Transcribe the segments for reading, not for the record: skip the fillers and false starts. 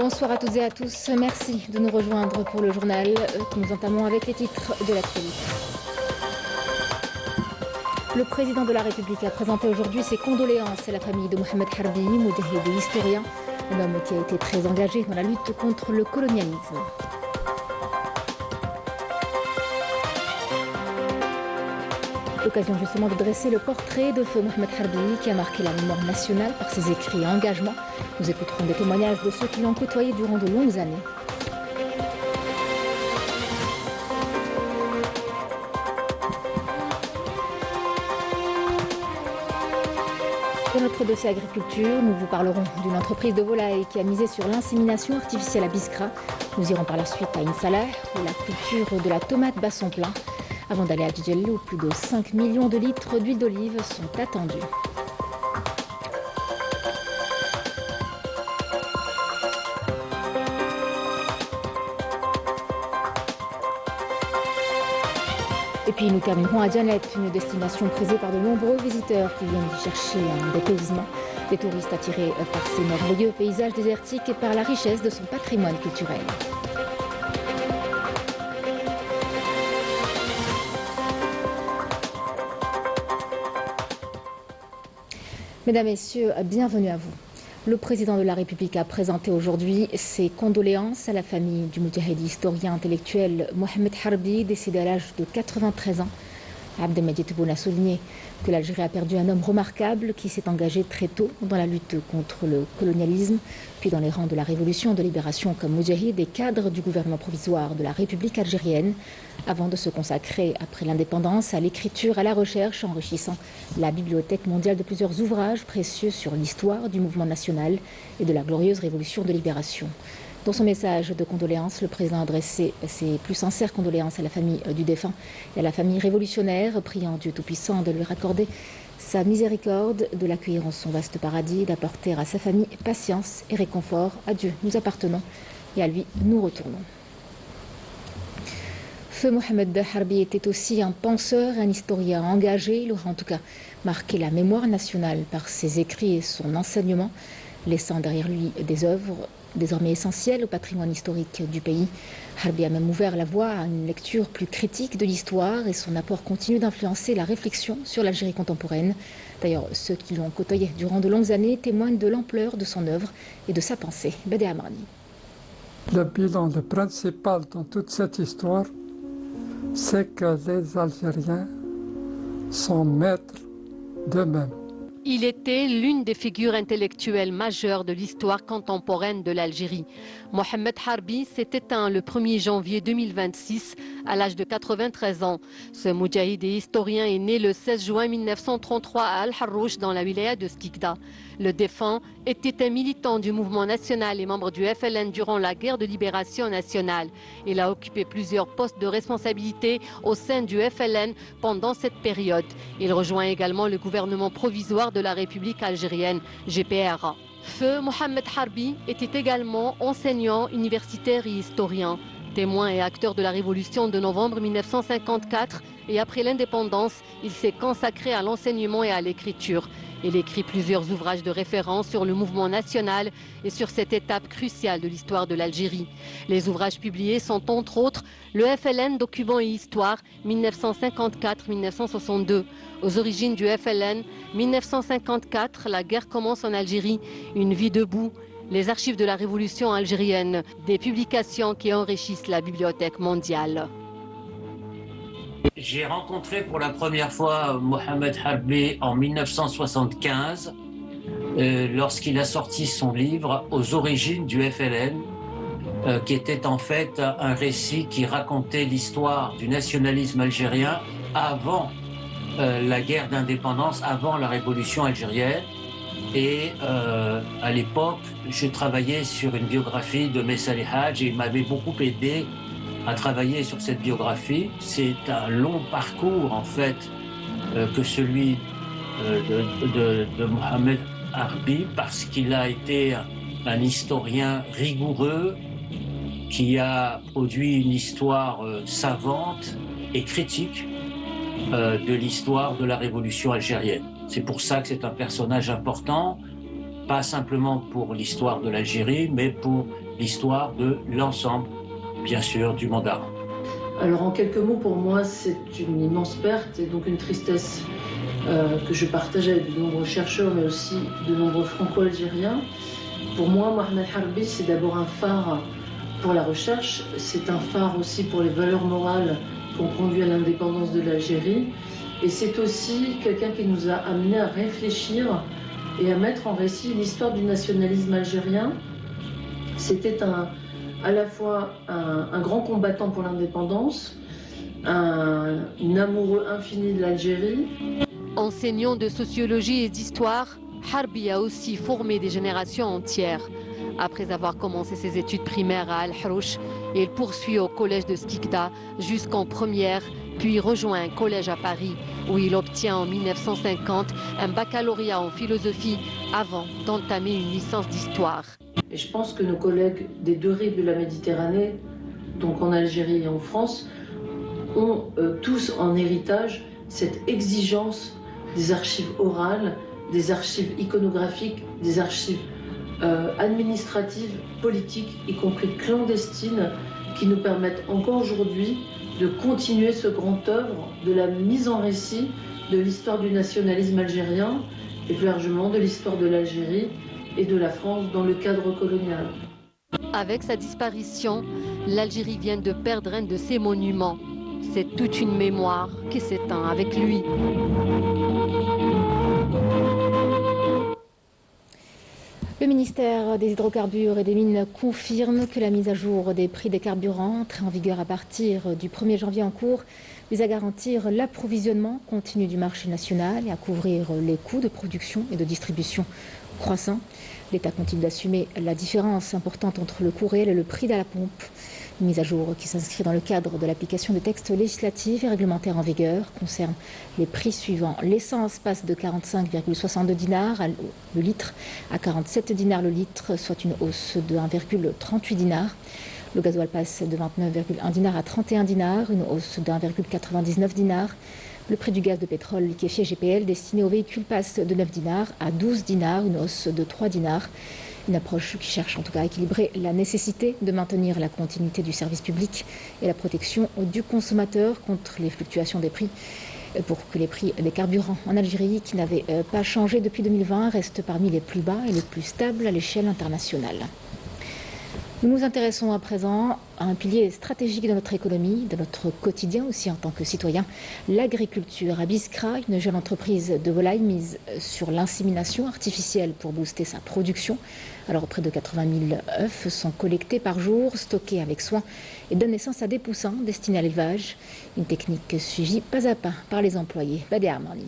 Bonsoir à toutes et à tous. Merci de nous rejoindre pour le journal que nous entamons avec les titres de l'actualité. Le président de la République a présenté aujourd'hui ses condoléances à la famille de Mohamed Harbi, moudjahid et historien, un homme qui a été très engagé dans la lutte contre le colonialisme. L'occasion justement de dresser le portrait de feu Mohamed Harbi qui a marqué la mémoire nationale par ses écrits et engagements. Nous écouterons des témoignages de ceux qui l'ont côtoyé durant de longues années. Dans notre dossier agriculture, nous vous parlerons d'une entreprise de volailles qui a misé sur l'insémination artificielle à Biskra. Nous irons par la suite à Insalah où la culture de la tomate bat son plein. Avant d'aller à Djidjelli où plus de 5 millions de litres d'huile d'olive sont attendus. Et puis nous terminerons à Djanet, une destination prisée par de nombreux visiteurs qui viennent y chercher un dépaysement. Des touristes attirés par ses merveilleux paysages désertiques et par la richesse de son patrimoine culturel. Mesdames, Messieurs, bienvenue à vous. Le président de la République a présenté aujourd'hui ses condoléances à la famille du moudjahid historien intellectuel Mohamed Harbi, décédé à l'âge de 93 ans. Abdelmajid Tebboune a souligné que l'Algérie a perdu un homme remarquable qui s'est engagé très tôt dans la lutte contre le colonialisme, puis dans les rangs de la révolution de libération comme moudjahid et cadre du gouvernement provisoire de la République algérienne, avant de se consacrer, après l'indépendance, à l'écriture, à la recherche, enrichissant la Bibliothèque mondiale de plusieurs ouvrages précieux sur l'histoire du mouvement national et de la glorieuse révolution de libération. Dans son message de condoléances, le président a adressé ses plus sincères condoléances à la famille du défunt et à la famille révolutionnaire, priant Dieu Tout-Puissant de lui raccorder sa miséricorde, de l'accueillir en son vaste paradis, d'apporter à sa famille patience et réconfort. À Dieu nous appartenons et à lui nous retournons. Feu Mohamed Harbi était aussi un penseur et un historien engagé. Il aura en tout cas marqué la mémoire nationale par ses écrits et son enseignement, laissant derrière lui des œuvres désormais essentielles au patrimoine historique du pays. Harbi a même ouvert la voie à une lecture plus critique de l'histoire et son apport continue d'influencer la réflexion sur l'Algérie contemporaine. D'ailleurs, ceux qui l'ont côtoyé durant de longues années témoignent de l'ampleur de son œuvre et de sa pensée. Badé Amrani. Le bilan principal dans toute cette histoire, c'est que les Algériens sont maîtres d'eux-mêmes. Il était l'une des figures intellectuelles majeures de l'histoire contemporaine de l'Algérie. Mohamed Harbi s'est éteint le 1er janvier 2026 à l'âge de 93 ans. Ce moudjahid et historien est né le 16 juin 1933 à Al-Harrouch dans la wilaya de Skikda. Le défunt était un militant du mouvement national et membre du FLN durant la guerre de libération nationale. Il a occupé plusieurs postes de responsabilité au sein du FLN pendant cette période. Il rejoint également le gouvernement provisoire de la République algérienne, GPRA. Feu Mohamed Harbi était également enseignant, universitaire et historien. Témoin et acteur de la révolution de novembre 1954 et après l'indépendance, il s'est consacré à l'enseignement et à l'écriture. Il écrit plusieurs ouvrages de référence sur le mouvement national et sur cette étape cruciale de l'histoire de l'Algérie. Les ouvrages publiés sont entre autres le FLN, Documents et Histoire, 1954-1962. Aux origines du FLN, 1954, la guerre commence en Algérie, une vie debout, les archives de la révolution algérienne, des publications qui enrichissent la Bibliothèque mondiale. J'ai rencontré pour la première fois Mohamed Harbi en 1975, lorsqu'il a sorti son livre « Aux origines du FLN », qui était en fait un récit qui racontait l'histoire du nationalisme algérien avant la guerre d'indépendance, avant la révolution algérienne. Et à l'époque, je travaillais sur une biographie de Messali Hadj et il m'avait beaucoup aidé à travailler sur cette biographie. C'est un long parcours en fait que celui de Mohamed Harbi, parce qu'il a été un historien rigoureux qui a produit une histoire savante et critique de l'histoire de la révolution algérienne. C'est pour ça que c'est un personnage important, pas simplement pour l'histoire de l'Algérie, mais pour l'histoire de l'ensemble, bien sûr, du monde arabe. Alors en quelques mots, pour moi, c'est une immense perte et donc une tristesse que je partage avec de nombreux chercheurs, mais aussi de nombreux franco-algériens. Pour moi, Mohamed Harbi, c'est d'abord un phare pour la recherche, c'est un phare aussi pour les valeurs morales qui ont conduit à l'indépendance de l'Algérie, et c'est aussi quelqu'un qui nous a amenés à réfléchir et à mettre en récit l'histoire du nationalisme algérien. C'était à la fois un grand combattant pour l'indépendance, un amoureux infini de l'Algérie. Enseignant de sociologie et d'histoire, Harbi a aussi formé des générations entières. Après avoir commencé ses études primaires à Al-Harouch, il poursuit au collège de Skikda jusqu'en première, puis rejoint un collège à Paris où il obtient en 1950 un baccalauréat en philosophie avant d'entamer une licence d'histoire. Et je pense que nos collègues des deux rives de la Méditerranée, donc en Algérie et en France, ont tous en héritage cette exigence des archives orales, des archives iconographiques, des archives administratives, politiques, y compris clandestines, qui nous permettent encore aujourd'hui de continuer ce grand œuvre de la mise en récit de l'histoire du nationalisme algérien et plus largement de l'histoire de l'Algérie et de la France dans le cadre colonial. Avec sa disparition, l'Algérie vient de perdre un de ses monuments. C'est toute une mémoire qui s'éteint avec lui. Le ministère des Hydrocarbures et des Mines confirme que la mise à jour des prix des carburants, entrée en vigueur à partir du 1er janvier en cours, vise à garantir l'approvisionnement continu du marché national et à couvrir les coûts de production et de distribution croissants. L'État continue d'assumer la différence importante entre le coût réel et le prix à la pompe. Une mise à jour qui s'inscrit dans le cadre de l'application des textes législatifs et réglementaires en vigueur concerne les prix suivants. L'essence passe de 45,62 dinars le litre à 47 dinars le litre, soit une hausse de 1,38 dinars. Le gasoil passe de 29,1 dinars à 31 dinars, une hausse de 1,99 dinars. Le prix du gaz de pétrole liquéfié GPL destiné aux véhicules passe de 9 dinars à 12 dinars, une hausse de 3 dinars. Une approche qui cherche en tout cas à équilibrer la nécessité de maintenir la continuité du service public et la protection du consommateur contre les fluctuations des prix pour que les prix des carburants en Algérie, qui n'avaient pas changé depuis 2020, restent parmi les plus bas et les plus stables à l'échelle internationale. Nous nous intéressons à présent à un pilier stratégique de notre économie, de notre quotidien aussi en tant que citoyen, l'agriculture. À Biskra, une jeune entreprise de volailles mise sur l'insémination artificielle pour booster sa production. Alors près de 80 000 œufs sont collectés par jour, stockés avec soin et donnent naissance à des poussins destinés à l'élevage. Une technique suivie pas à pas par les employés. Badé Armani.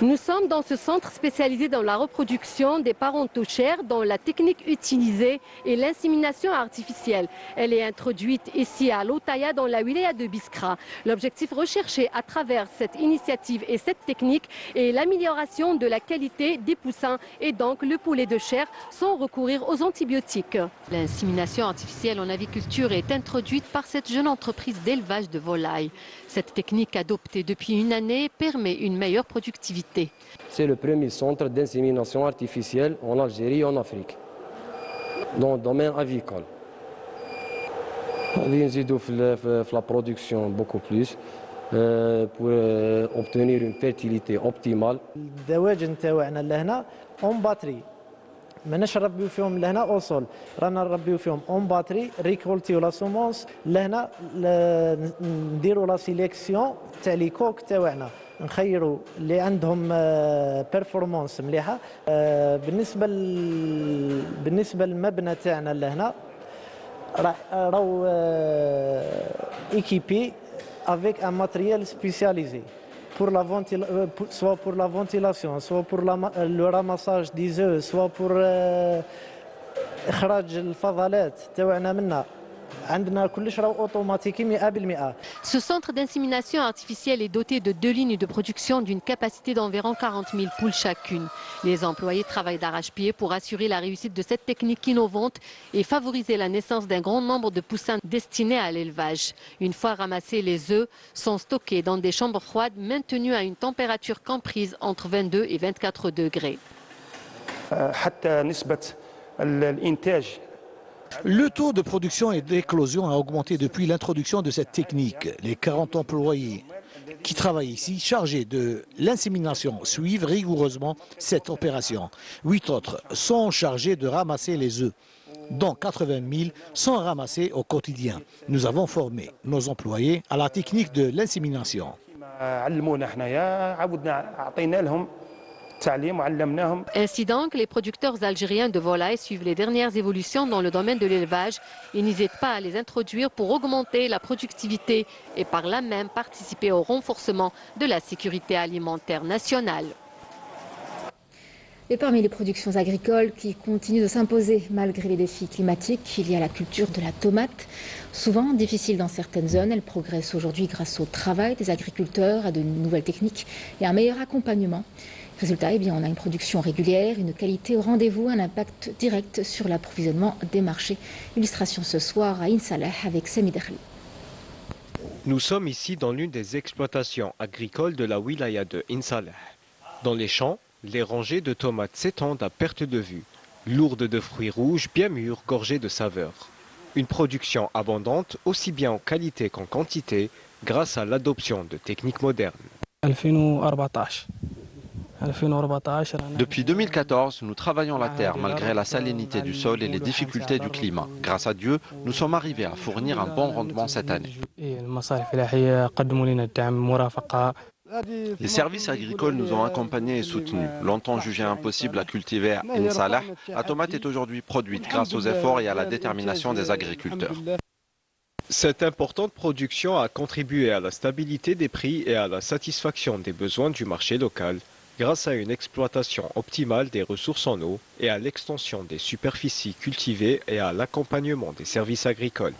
Nous sommes dans ce centre spécialisé dans la reproduction des parentochères, dont la technique utilisée est l'insémination artificielle. Elle est introduite ici à Lotaya dans la wilaya de Biskra. L'objectif recherché à travers cette initiative et cette technique est l'amélioration de la qualité des poussins et donc le poulet de chair sans recourir aux antibiotiques. L'insémination artificielle en aviculture est introduite par cette jeune entreprise d'élevage de volailles. Cette technique adoptée depuis une année permet une meilleure productivité. C'est le premier centre d'insémination artificielle en Algérie et en Afrique, dans le domaine avicole. On va la production beaucoup plus pour obtenir une fertilité optimale. ما نشرب فيهم لهنا اوصل رانا نربيو فيهم اون باتري ريكولتيو لا سومونس لهنا نديروا لا سيليكسيون تاع لي كوك تاعنا نخيروا اللي عندهم بيرفورمانس مليحه بالنسبه للمبنى تاعنا لهنا راهو ايكيبي افيك ان ماتريال سبيسياليزي soit pour la ventilation, soit pour le ramassage des œufs, soit pour إخراج الفضلات تاعنا منها. Ce centre d'insémination artificielle est doté de 2 lignes de production d'une capacité d'environ 40 000 poules chacune. Les employés travaillent d'arrache-pied pour assurer la réussite de cette technique innovante et favoriser la naissance d'un grand nombre de poussins destinés à l'élevage. Une fois ramassés, les œufs sont stockés dans des chambres froides maintenues à une température comprise entre 22 et 24 degrés. Le taux de production et d'éclosion a augmenté depuis l'introduction de cette technique. Les 40 employés qui travaillent ici, chargés de l'insémination, suivent rigoureusement cette opération. 8 autres sont chargés de ramasser les œufs, dont 80 000 sont ramassés au quotidien. Nous avons formé nos employés à la technique de l'insémination. Ainsi donc, les producteurs algériens de volailles suivent les dernières évolutions dans le domaine de l'élevage et n'hésitent pas à les introduire pour augmenter la productivité et par là même participer au renforcement de la sécurité alimentaire nationale. Et parmi les productions agricoles qui continuent de s'imposer malgré les défis climatiques, il y a la culture de la tomate. Souvent difficile dans certaines zones, elle progresse aujourd'hui grâce au travail des agriculteurs, à de nouvelles techniques et à un meilleur accompagnement. Résultat, eh bien, on a une production régulière, une qualité au rendez-vous, un impact direct sur l'approvisionnement des marchés. Illustration ce soir à Insalah avec Sami Dakhli. Nous sommes ici dans l'une des exploitations agricoles de la wilaya de Insalah. Dans les champs, les rangées de tomates s'étendent à perte de vue, lourdes de fruits rouges bien mûrs, gorgées de saveurs. Une production abondante aussi bien en qualité qu'en quantité grâce à l'adoption de techniques modernes. Depuis 2014, nous travaillons la terre malgré la salinité du sol et les difficultés du climat. Grâce à Dieu, nous sommes arrivés à fournir un bon rendement cette année. Les services agricoles nous ont accompagnés et soutenus. Longtemps jugé impossible à cultiver à Insalah, la tomate est aujourd'hui produite grâce aux efforts et à la détermination des agriculteurs. Cette importante production a contribué à la stabilité des prix et à la satisfaction des besoins du marché local, grâce à une exploitation optimale des ressources en eau et à l'extension des superficies cultivées et à l'accompagnement des services agricoles.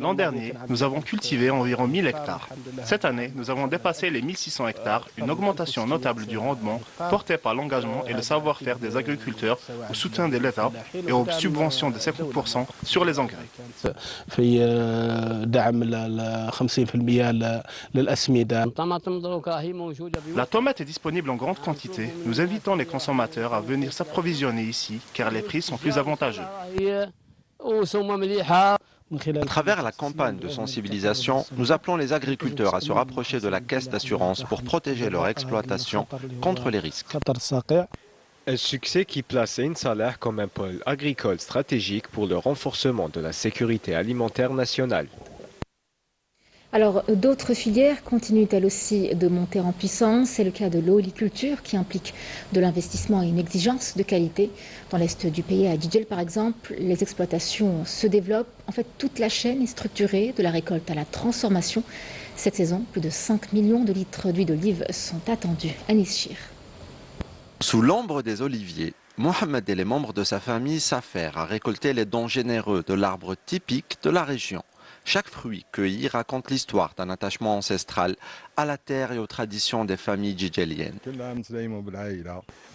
L'an dernier, nous avons cultivé environ 1000 hectares. Cette année, nous avons dépassé les 1600 hectares, une augmentation notable du rendement portée par l'engagement et le savoir-faire des agriculteurs au soutien de l'État et aux subventions de 50% sur les engrais. La tomate est disponible en grande quantité. Nous invitons les consommateurs à venir s'approvisionner ici car les prix sont plus avantageux. À travers la campagne de sensibilisation, nous appelons les agriculteurs à se rapprocher de la caisse d'assurance pour protéger leur exploitation contre les risques. Un succès qui place Insalah comme un pôle agricole stratégique pour le renforcement de la sécurité alimentaire nationale. Alors, d'autres filières continuent elles aussi de monter en puissance. C'est le cas de l'oléiculture qui implique de l'investissement et une exigence de qualité. Dans l'est du pays, à Djidjel par exemple, les exploitations se développent. En fait, toute la chaîne est structurée, de la récolte à la transformation. Cette saison, plus de 5 millions de litres d'huile d'olive sont attendus. Anis Chir. Sous l'ombre des oliviers, Mohamed et les membres de sa famille s'affairent à récolter les dons généreux de l'arbre typique de la région. Chaque fruit cueilli raconte l'histoire d'un attachement ancestral à la terre et aux traditions des familles djidjéliennes.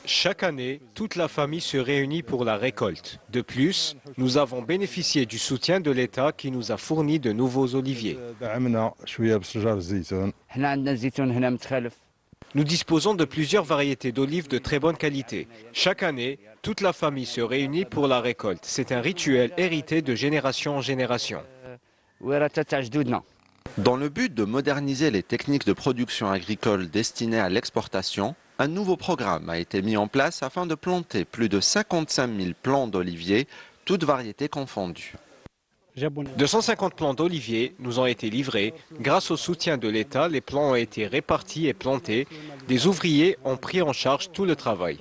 Chaque année, toute la famille se réunit pour la récolte. De plus, nous avons bénéficié du soutien de l'État qui nous a fourni de nouveaux oliviers. Nous disposons de plusieurs variétés d'olives de très bonne qualité. Chaque année, toute la famille se réunit pour la récolte. C'est un rituel hérité de génération en génération. Dans le but de moderniser les techniques de production agricole destinées à l'exportation, un nouveau programme a été mis en place afin de planter plus de 55 000 plants d'oliviers, toutes variétés confondues. 250 plants d'oliviers nous ont été livrés. Grâce au soutien de l'État, les plants ont été répartis et plantés. Des ouvriers ont pris en charge tout le travail.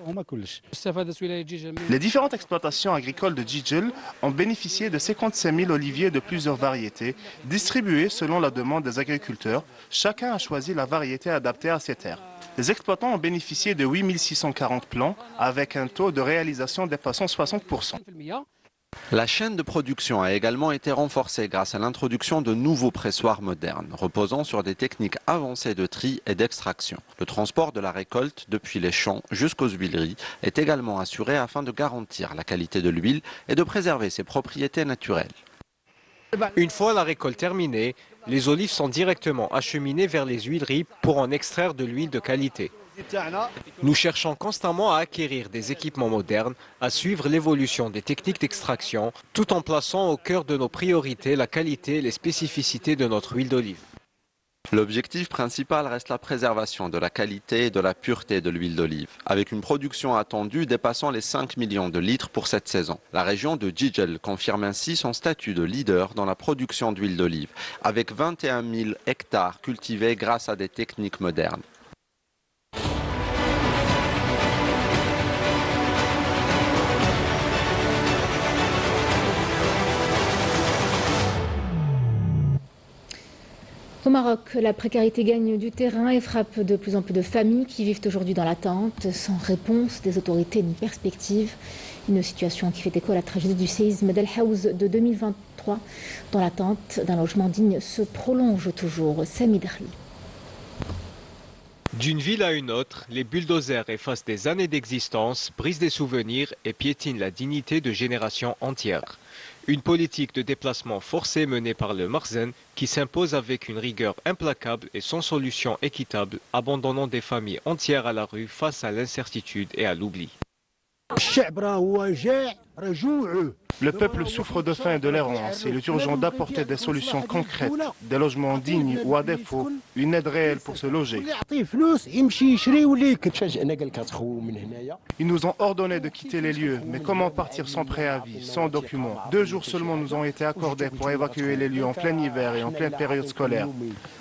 Les différentes exploitations agricoles de Djidjel ont bénéficié de 55 000 oliviers de plusieurs variétés, distribués selon la demande des agriculteurs. Chacun a choisi la variété adaptée à ses terres. Les exploitants ont bénéficié de 8 640 plants, avec un taux de réalisation dépassant 60%. La chaîne de production a également été renforcée grâce à l'introduction de nouveaux pressoirs modernes, reposant sur des techniques avancées de tri et d'extraction. Le transport de la récolte depuis les champs jusqu'aux huileries est également assuré afin de garantir la qualité de l'huile et de préserver ses propriétés naturelles. Une fois la récolte terminée, les olives sont directement acheminées vers les huileries pour en extraire de l'huile de qualité. Nous cherchons constamment à acquérir des équipements modernes, à suivre l'évolution des techniques d'extraction, tout en plaçant au cœur de nos priorités la qualité et les spécificités de notre huile d'olive. L'objectif principal reste la préservation de la qualité et de la pureté de l'huile d'olive, avec une production attendue dépassant les 5 millions de litres pour cette saison. La région de Jijel confirme ainsi son statut de leader dans la production d'huile d'olive, avec 21 000 hectares cultivés grâce à des techniques modernes. Au Maroc, la précarité gagne du terrain et frappe de plus en plus de familles qui vivent aujourd'hui dans l'attente, sans réponse des autorités ni perspective. Une situation qui fait écho à la tragédie du séisme d'El Haouz de 2023, dont l'attente d'un logement digne se prolonge toujours. Sami Darli. D'une ville à une autre, les bulldozers effacent des années d'existence, brisent des souvenirs et piétinent la dignité de générations entières. Une politique de déplacement forcé menée par le Marzen qui s'impose avec une rigueur implacable et sans solution équitable, abandonnant des familles entières à la rue face à l'incertitude et à l'oubli. Le peuple souffre de faim et de l'errance. Il est urgent d'apporter des solutions concrètes, des logements dignes ou à défaut, une aide réelle pour se loger. Ils nous ont ordonné de quitter les lieux, mais comment partir sans préavis, sans documents? 2 jours seulement nous ont été accordés pour évacuer les lieux en plein hiver et en pleine période scolaire.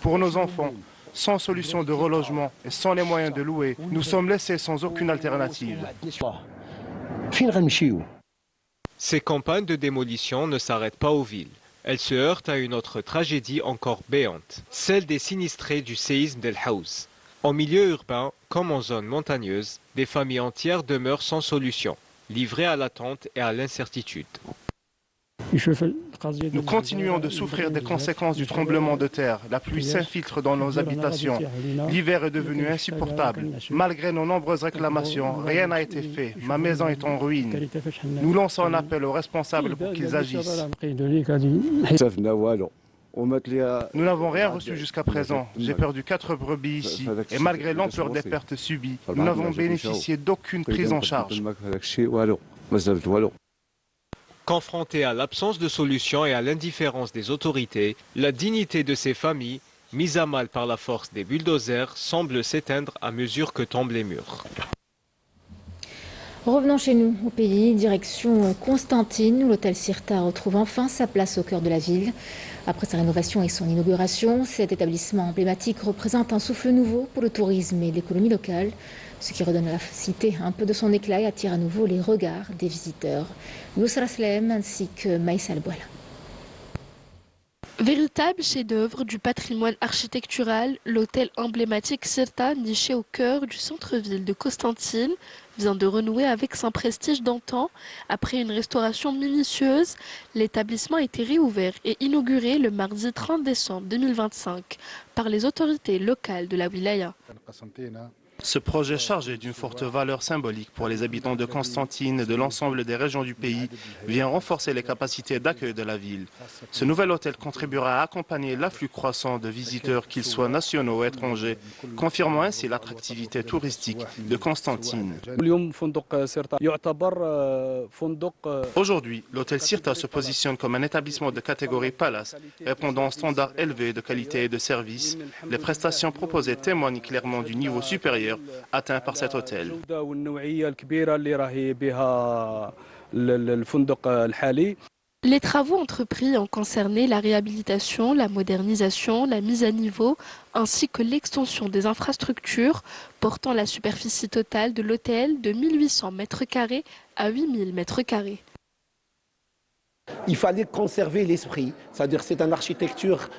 Pour nos enfants, sans solution de relogement et sans les moyens de louer, nous sommes laissés sans aucune alternative. Ces campagnes de démolition ne s'arrêtent pas aux villes. Elles se heurtent à une autre tragédie encore béante, celle des sinistrés du séisme d'El Haouz. En milieu urbain, comme en zone montagneuse, des familles entières demeurent sans solution, livrées à l'attente et à l'incertitude. Nous continuons de souffrir des conséquences du tremblement de terre. La pluie s'infiltre dans nos habitations. L'hiver est devenu insupportable. Malgré nos nombreuses réclamations, rien n'a été fait. Ma maison est en ruine. Nous lançons un appel aux responsables pour qu'ils agissent. Nous n'avons rien reçu jusqu'à présent. J'ai perdu 4 brebis ici. Et malgré l'ampleur des pertes subies, nous n'avons bénéficié d'aucune prise en charge. Confrontés à l'absence de solution et à l'indifférence des autorités, la dignité de ces familles, mise à mal par la force des bulldozers, semble s'éteindre à mesure que tombent les murs. Revenons chez nous, au pays, direction Constantine, où l'hôtel Sirta retrouve enfin sa place au cœur de la ville. Après sa rénovation et son inauguration, cet établissement emblématique représente un souffle nouveau pour le tourisme et l'économie locale, ce qui redonne à la cité un peu de son éclat et attire à nouveau les regards des visiteurs. Yousra Slem ainsi que Maïssa Al-Bouala. Véritable chef-d'œuvre du patrimoine architectural, l'hôtel emblématique Sirta, niché au cœur du centre-ville de Constantine, vient de renouer avec son prestige d'antan. Après une restauration minutieuse, l'établissement a été réouvert et inauguré le mardi 30 décembre 2025 par les autorités locales de la wilaya. Ce projet chargé d'une forte valeur symbolique pour les habitants de Constantine et de l'ensemble des régions du pays vient renforcer les capacités d'accueil de la ville. Ce nouvel hôtel contribuera à accompagner l'afflux croissant de visiteurs, qu'ils soient nationaux ou étrangers, confirmant ainsi l'attractivité touristique de Constantine. Aujourd'hui, l'hôtel Sirta se positionne comme un établissement de catégorie Palace, répondant aux standards élevés de qualité et de service. Les prestations proposées témoignent clairement du niveau supérieur atteint par cet hôtel. Les travaux entrepris ont concerné la réhabilitation, la modernisation, la mise à niveau, ainsi que l'extension des infrastructures, portant la superficie totale de l'hôtel de 1800 m² à 8000 m². Il fallait conserver l'esprit, c'est-à-dire c'est l'architecture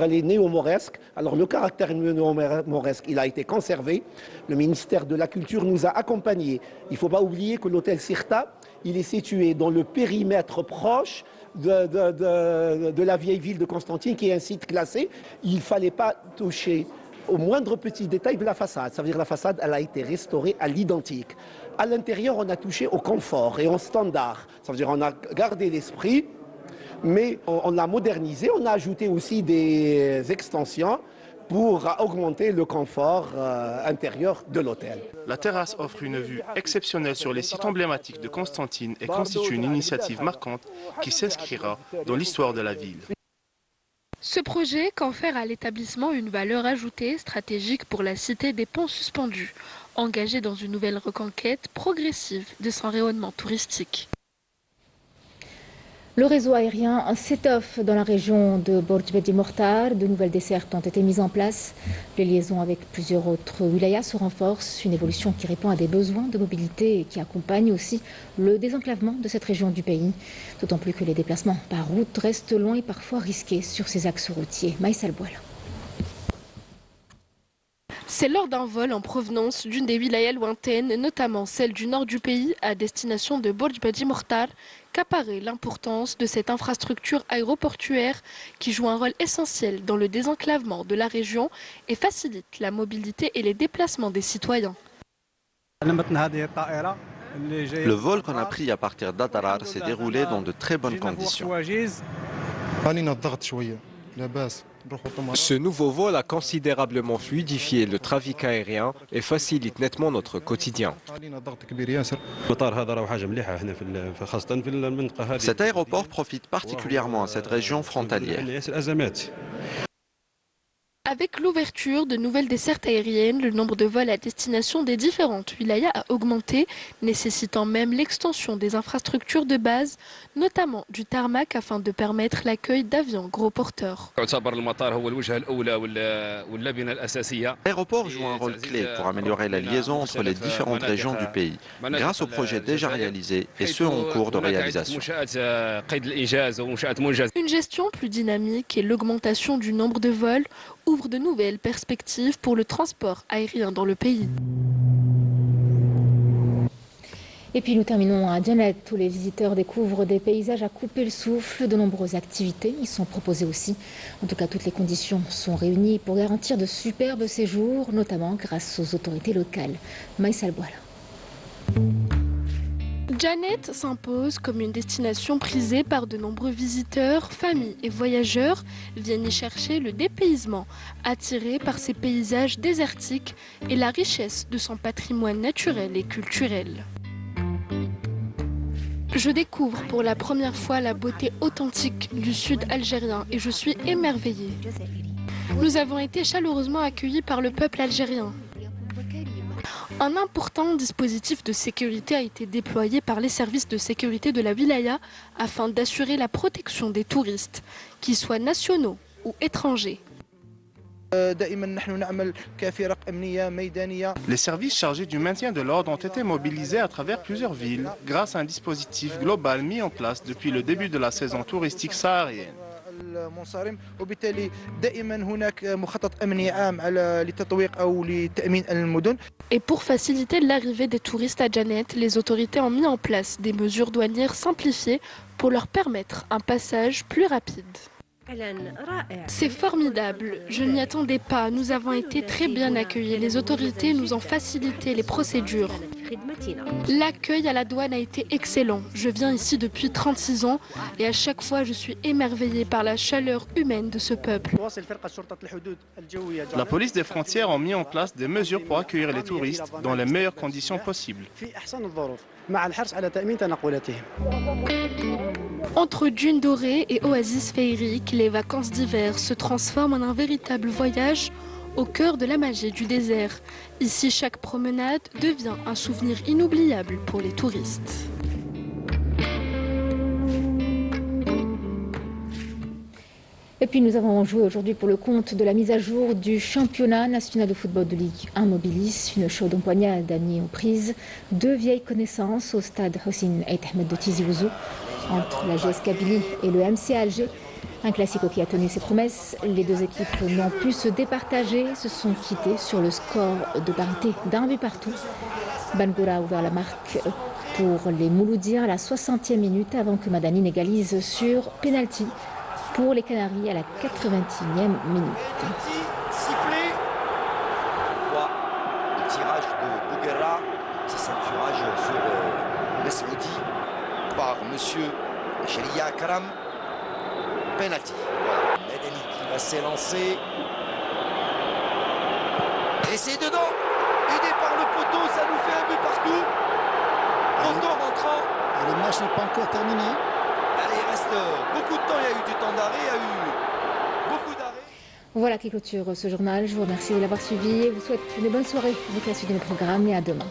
elle est néo-mauresque. Alors le caractère néo-mauresque, il a été conservé. Le ministère de la Culture nous a accompagnés. Il ne faut pas oublier que l'hôtel Sirta, il est situé dans le périmètre proche de la vieille ville de Constantine, qui est un site classé. Il ne fallait pas toucher au moindre petit détail de la façade. Ça veut dire la façade, elle a été restaurée à l'identique. À l'intérieur, on a touché au confort et au standard. Ça veut dire on a gardé l'esprit, mais on l'a modernisé. On a ajouté aussi des extensions pour augmenter le confort intérieur de l'hôtel. La terrasse offre une vue exceptionnelle sur les sites emblématiques de Constantine et constitue une initiative marquante qui s'inscrira dans l'histoire de la ville. Ce projet confère à l'établissement une valeur ajoutée stratégique pour la cité des ponts suspendus, engagée dans une nouvelle reconquête progressive de son rayonnement touristique. Le réseau aérien s'étoffe dans la région de Borj Bedi Mortar. De nouvelles dessertes ont été mises en place. Les liaisons avec plusieurs autres wilayas se renforcent. Une évolution qui répond à des besoins de mobilité et qui accompagne aussi le désenclavement de cette région du pays. D'autant plus que les déplacements par route restent longs et parfois risqués sur ces axes routiers. Maïsal Bouala. C'est lors d'un vol en provenance d'une des wilayas lointaines, notamment celle du nord du pays, à destination de Borj Bedi Mortar, qu'apparaît l'importance de cette infrastructure aéroportuaire qui joue un rôle essentiel dans le désenclavement de la région et facilite la mobilité et les déplacements des citoyens. Le vol qu'on a pris à partir d'Adarar s'est déroulé dans de très bonnes conditions. Ce nouveau vol a considérablement fluidifié le trafic aérien et facilite nettement notre quotidien. Cet aéroport profite particulièrement à cette région frontalière. Avec l'ouverture de nouvelles dessertes aériennes, le nombre de vols à destination des différentes wilayas a augmenté, nécessitant même l'extension des infrastructures de base, notamment du tarmac afin de permettre l'accueil d'avions gros porteurs. L'aéroport joue un rôle clé pour améliorer la liaison entre les différentes régions du pays, grâce aux projets déjà réalisés et ceux en cours de réalisation. Une gestion plus dynamique et l'augmentation du nombre de vols ouvrent de nouvelles perspectives pour le transport aérien dans le pays. Et puis nous terminons à Djanet où les visiteurs découvrent des paysages à couper le souffle. De nombreuses activités y sont proposées aussi. En tout cas, toutes les conditions sont réunies pour garantir de superbes séjours, notamment grâce aux autorités locales. Maïsal Bouala. Djanet s'impose comme une destination prisée par de nombreux visiteurs, familles et voyageurs viennent y chercher le dépaysement, attirés par ses paysages désertiques et la richesse de son patrimoine naturel et culturel. Je découvre pour la première fois la beauté authentique du sud algérien et je suis émerveillée. Nous avons été chaleureusement accueillis par le peuple algérien. Un important dispositif de sécurité a été déployé par les services de sécurité de la wilaya afin d'assurer la protection des touristes, qu'ils soient nationaux ou étrangers. Les services chargés du maintien de l'ordre ont été mobilisés à travers plusieurs villes grâce à un dispositif global mis en place depuis le début de la saison touristique saharienne. Et pour faciliter l'arrivée des touristes à Djanet, les autorités ont mis en place des mesures douanières simplifiées pour leur permettre un passage plus rapide. C'est formidable, je ne m'y attendais pas, nous avons été très bien accueillis, les autorités nous ont facilité les procédures. L'accueil à la douane a été excellent, je viens ici depuis 36 ans et à chaque fois je suis émerveillée par la chaleur humaine de ce peuple. La police des frontières a mis en place des mesures pour accueillir les touristes dans les meilleures conditions possibles. Entre dunes dorées et oasis féeriques, les vacances d'hiver se transforment en un véritable voyage au cœur de la magie du désert. Ici, chaque promenade devient un souvenir inoubliable pour les touristes. Et puis nous avons joué aujourd'hui pour le compte de la mise à jour du championnat national de football de Ligue 1 Mobilis, une chaude empoignade a mis aux prises deux vieilles connaissances au stade Hossein Ait Ahmed de Tizi Ouzou entre la GS Kabylie et le MC Alger. Un classico qui a tenu ses promesses. Les deux équipes n'ont pu se départager, se sont quittées sur le score de parité d'un but partout. Bangoura a ouvert la marque pour les Mouloudiens à la 60e minute avant que Madani n'égalise sur penalty pour les Canaries à la 81e minute. Sifflé. Le tirage de Bouguera, petit ceinturage sur Mesmoudi par monsieur Chelia Karam. Penalty. Voilà. Medeni qui va s'élancer. Et c'est dedans. Aidé par le poteau, ça nous fait un but partout. Poteau rentrant. Et le match n'est pas encore terminé. Allez, il reste beaucoup de temps. Il y a eu du temps d'arrêt, il y a eu beaucoup d'arrêt. Voilà qui clôture ce journal. Je vous remercie de l'avoir suivi et vous souhaite une bonne soirée avec la suite de nos programmes et à demain.